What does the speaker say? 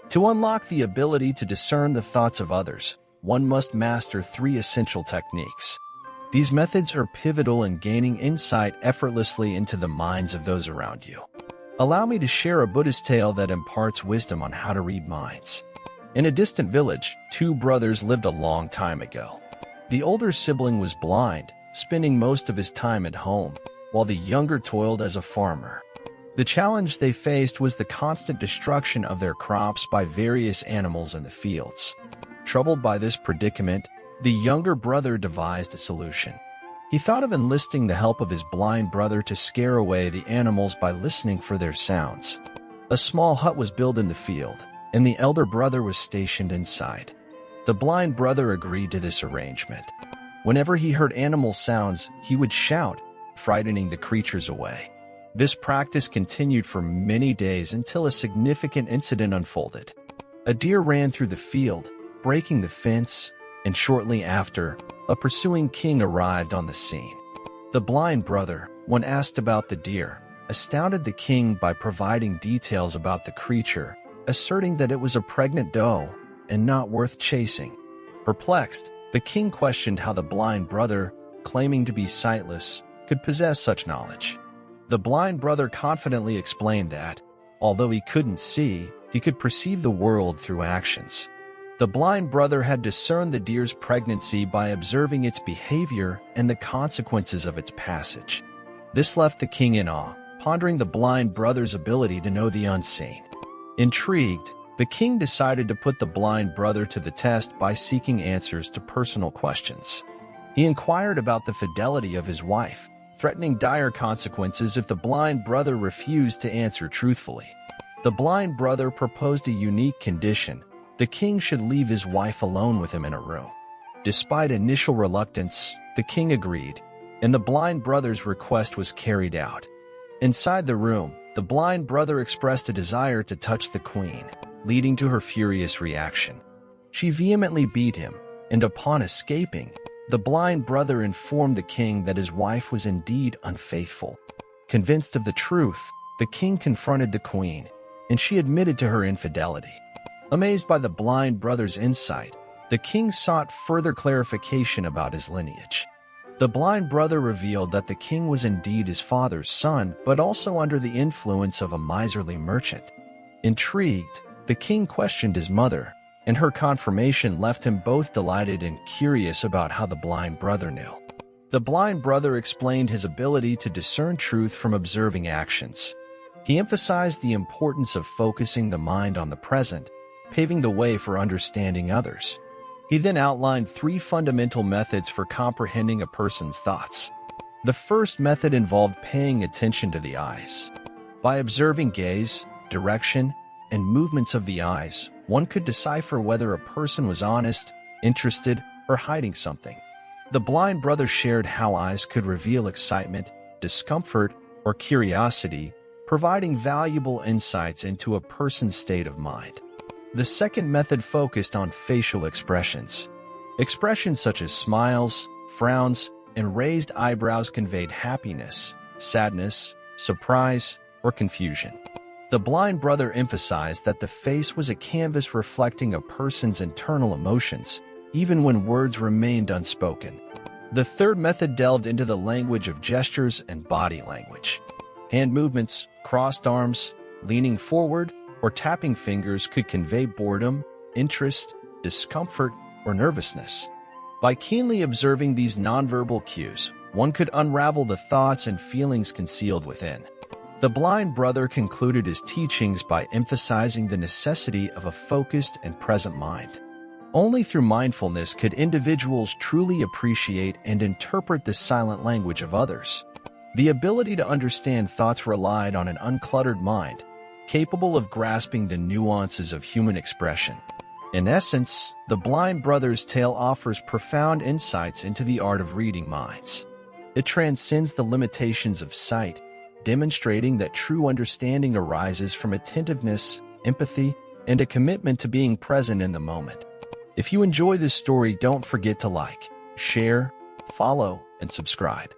To unlock the ability to discern the thoughts of others, one must master 3 essential techniques. These methods are pivotal in gaining insight effortlessly into the minds of those around you. Allow me to share a Buddhist tale that imparts wisdom on how to read minds. In a distant village, 2 brothers lived a long time ago. The older sibling was blind, spending most of his time at home, while the younger toiled as a farmer. The challenge they faced was the constant destruction of their crops by various animals in the fields. Troubled by this predicament, the younger brother devised a solution. He thought of enlisting the help of his blind brother to scare away the animals by listening for their sounds. A small hut was built in the field, and the elder brother was stationed inside. The blind brother agreed to this arrangement. Whenever he heard animal sounds, he would shout, frightening the creatures away. This practice continued for many days until a significant incident unfolded. A deer ran through the field, breaking the fence, and shortly after, a pursuing king arrived on the scene. The blind brother, when asked about the deer, astounded the king by providing details about the creature, asserting that it was a pregnant doe and not worth chasing. Perplexed, the king questioned how the blind brother, claiming to be sightless, could possess such knowledge. The blind brother confidently explained that, although he couldn't see, he could perceive the world through actions. The blind brother had discerned the deer's pregnancy by observing its behavior and the consequences of its passage. This left the king in awe, pondering the blind brother's ability to know the unseen. Intrigued, the king decided to put the blind brother to the test by seeking answers to personal questions. He inquired about the fidelity of his wife, threatening dire consequences if the blind brother refused to answer truthfully. The blind brother proposed a unique condition: the king should leave his wife alone with him in a room. Despite initial reluctance, the king agreed, and the blind brother's request was carried out. Inside the room, the blind brother expressed a desire to touch the queen, leading to her furious reaction. She vehemently beat him, and upon escaping, the blind brother informed the king that his wife was indeed unfaithful. Convinced of the truth, the king confronted the queen, and she admitted to her infidelity. Amazed by the blind brother's insight, the king sought further clarification about his lineage. The blind brother revealed that the king was indeed his father's son, but also under the influence of a miserly merchant. Intrigued, the king questioned his mother, and her confirmation left him both delighted and curious about how the blind brother knew. The blind brother explained his ability to discern truth from observing actions. He emphasized the importance of focusing the mind on the present, paving the way for understanding others. He then outlined 3 fundamental methods for comprehending a person's thoughts. The first method involved paying attention to the eyes. By observing gaze, direction, and movements of the eyes, one could decipher whether a person was honest, interested, or hiding something. The blind brother shared how eyes could reveal excitement, discomfort, or curiosity, providing valuable insights into a person's state of mind. The second method focused on facial expressions. Expressions such as smiles, frowns, and raised eyebrows conveyed happiness, sadness, surprise, or confusion. The blind brother emphasized that the face was a canvas reflecting a person's internal emotions, even when words remained unspoken. The third method delved into the language of gestures and body language. Hand movements, crossed arms, leaning forward, or tapping fingers could convey boredom, interest, discomfort, or nervousness. By keenly observing these nonverbal cues, one could unravel the thoughts and feelings concealed within. The blind brother concluded his teachings by emphasizing the necessity of a focused and present mind. Only through mindfulness could individuals truly appreciate and interpret the silent language of others. The ability to understand thoughts relied on an uncluttered mind, capable of grasping the nuances of human expression. In essence, the blind brother's tale offers profound insights into the art of reading minds. It transcends the limitations of sight, demonstrating that true understanding arises from attentiveness, empathy, and a commitment to being present in the moment. If you enjoy this story, don't forget to like, share, follow, and subscribe.